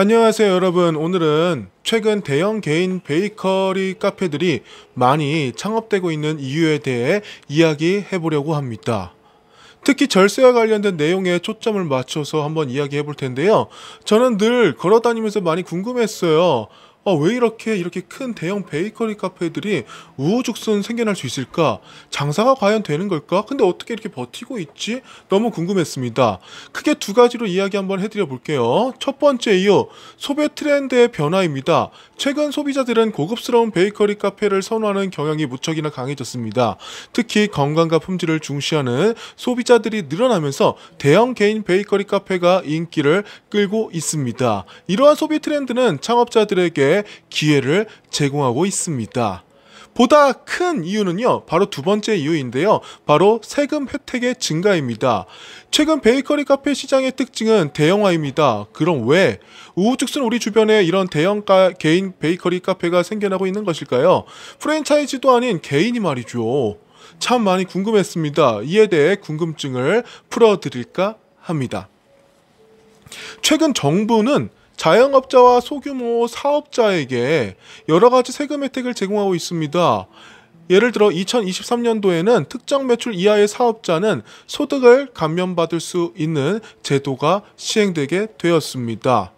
안녕하세요 여러분. 오늘은 최근 대형 개인 베이커리 카페들이 많이 창업되고 있는 이유에 대해 이야기해 보려고 합니다. 특히 절세와 관련된 내용에 초점을 맞춰서 한번 이야기해 볼 텐데요. 저는 늘 걸어다니면서 많이 궁금했어요. 왜 이렇게 큰 대형 베이커리 카페들이 우후죽순 생겨날 수 있을까? 장사가 과연 되는 걸까? 근데 어떻게 이렇게 버티고 있지? 너무 궁금했습니다. 크게 두 가지로 이야기 한번 해드려 볼게요. 첫 번째 이유, 소비 트렌드의 변화입니다. 최근 소비자들은 고급스러운 베이커리 카페를 선호하는 경향이 무척이나 강해졌습니다. 특히 건강과 품질을 중시하는 소비자들이 늘어나면서 대형 개인 베이커리 카페가 인기를 끌고 있습니다. 이러한 소비 트렌드는 창업자들에게 기회를 제공하고 있습니다. 보다 큰 이유는요, 바로 두 번째 이유인데요. 바로 세금 혜택의 증가입니다. 최근 베이커리 카페 시장의 특징은 대형화입니다. 그럼 왜 우후죽순 우리 주변에 이런 대형 개인 베이커리 카페가 생겨나고 있는 것일까요? 프랜차이즈도 아닌 개인이 말이죠. 참 많이 궁금했습니다. 이에 대해 궁금증을 풀어드릴까 합니다. 최근 정부는 자영업자와 소규모 사업자에게 여러가지 세금 혜택을 제공하고 있습니다. 예를 들어 2023년도에는 특정 매출 이하의 사업자는 소득을 감면받을 수 있는 제도가 시행되게 되었습니다.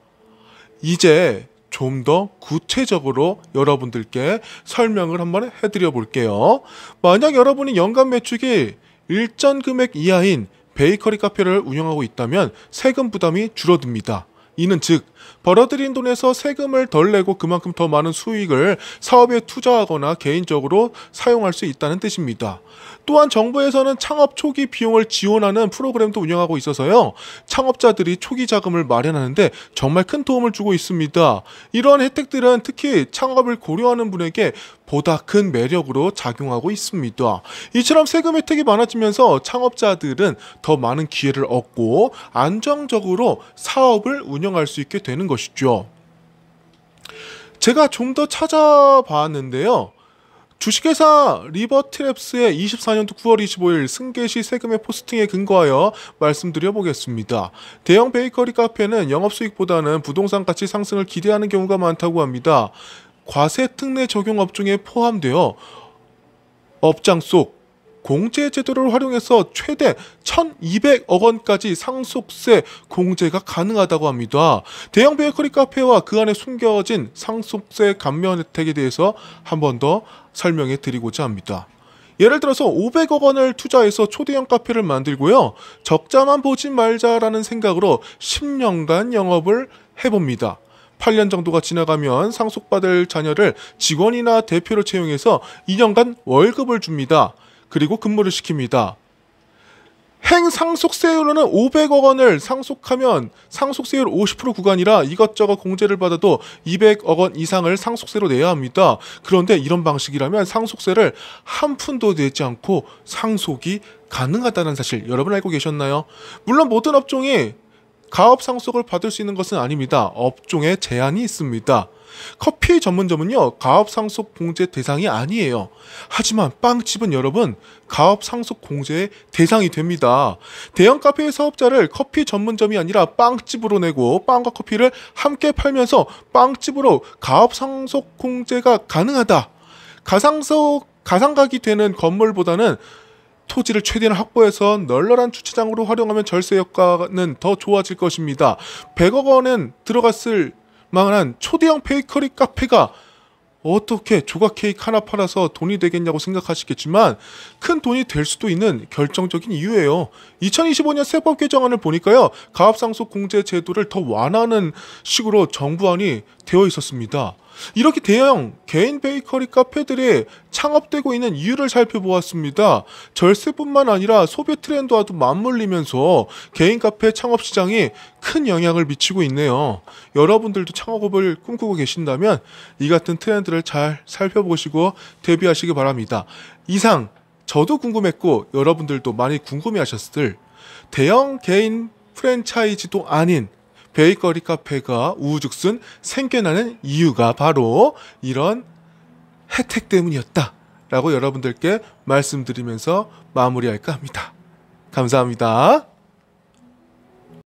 이제 좀 더 구체적으로 여러분들께 설명을 한번 해드려 볼게요. 만약 여러분이 연간 매출이 일정 금액 이하인 베이커리 카페를 운영하고 있다면 세금 부담이 줄어듭니다. 이는 즉 벌어들인 돈에서 세금을 덜 내고 그만큼 더 많은 수익을 사업에 투자하거나 개인적으로 사용할 수 있다는 뜻입니다. 또한 정부에서는 창업 초기 비용을 지원하는 프로그램도 운영하고 있어서요. 창업자들이 초기 자금을 마련하는데 정말 큰 도움을 주고 있습니다. 이러한 혜택들은 특히 창업을 고려하는 분에게 보다 큰 매력으로 작용하고 있습니다. 이처럼 세금 혜택이 많아지면서 창업자들은 더 많은 기회를 얻고 안정적으로 사업을 운영할 수 있게 되는 것이죠. 제가 좀 더 찾아봤는데요. 주식회사 리버트랩스의 24년도 9월 25일 승계시 세금의 포스팅에 근거하여 말씀드려 보겠습니다. 대형 베이커리 카페는 영업수익보다는 부동산 가치 상승을 기대하는 경우가 많다고 합니다. 과세 특례 적용 업종에 포함되어 업장 속 공제 제도를 활용해서 최대 1,200억 원까지 상속세 공제가 가능하다고 합니다. 대형 베이커리 카페와 그 안에 숨겨진 상속세 감면 혜택에 대해서 한 번 더 설명해 드리고자 합니다. 예를 들어서 500억 원을 투자해서 초대형 카페를 만들고요. 적자만 보지 말자라는 생각으로 10년간 영업을 해봅니다. 8년 정도가 지나가면 상속받을 자녀를 직원이나 대표로 채용해서 2년간 월급을 줍니다. 그리고 근무를 시킵니다. 행상속세율로는 500억 원을 상속하면 상속세율 50% 구간이라 이것저것 공제를 받아도 200억 원 이상을 상속세로 내야 합니다. 그런데 이런 방식이라면 상속세를 한 푼도 내지 않고 상속이 가능하다는 사실 여러분 알고 계셨나요? 물론 모든 업종이 가업 상속을 받을 수 있는 것은 아닙니다. 업종에 제한이 있습니다. 커피 전문점은요, 가업 상속 공제 대상이 아니에요. 하지만 빵집은 여러분, 가업 상속 공제의 대상이 됩니다. 대형 카페의 사업자를 커피 전문점이 아니라 빵집으로 내고 빵과 커피를 함께 팔면서 빵집으로 가업 상속 공제가 가능하다. 가상각이 되는 건물보다는 토지를 최대한 확보해서 널널한 주차장으로 활용하면 절세 효과는 더 좋아질 것입니다. 100억 원은 들어갔을 만한 초대형 베이커리 카페가 어떻게 조각 케이크 하나 팔아서 돈이 되겠냐고 생각하시겠지만 큰 돈이 될 수도 있는 결정적인 이유예요. 2025년 세법 개정안을 보니까요, 가압상속 공제 제도를 더 완화하는 식으로 정부안이 되어 있었습니다. 이렇게 대형 개인 베이커리 카페들이 창업되고 있는 이유를 살펴보았습니다. 절세뿐만 아니라 소비 트렌드와도 맞물리면서 개인 카페 창업 시장이 큰 영향을 미치고 있네요. 여러분들도 창업을 꿈꾸고 계신다면 이 같은 트렌드를 잘 살펴보시고 대비하시기 바랍니다. 이상 저도 궁금했고 여러분들도 많이 궁금해하셨을 대형 개인 프랜차이즈도 아닌 베이커리 카페가 우후죽순 생겨나는 이유가 바로 이런 혜택 때문이었다 라고 여러분들께 말씀드리면서 마무리할까 합니다. 감사합니다.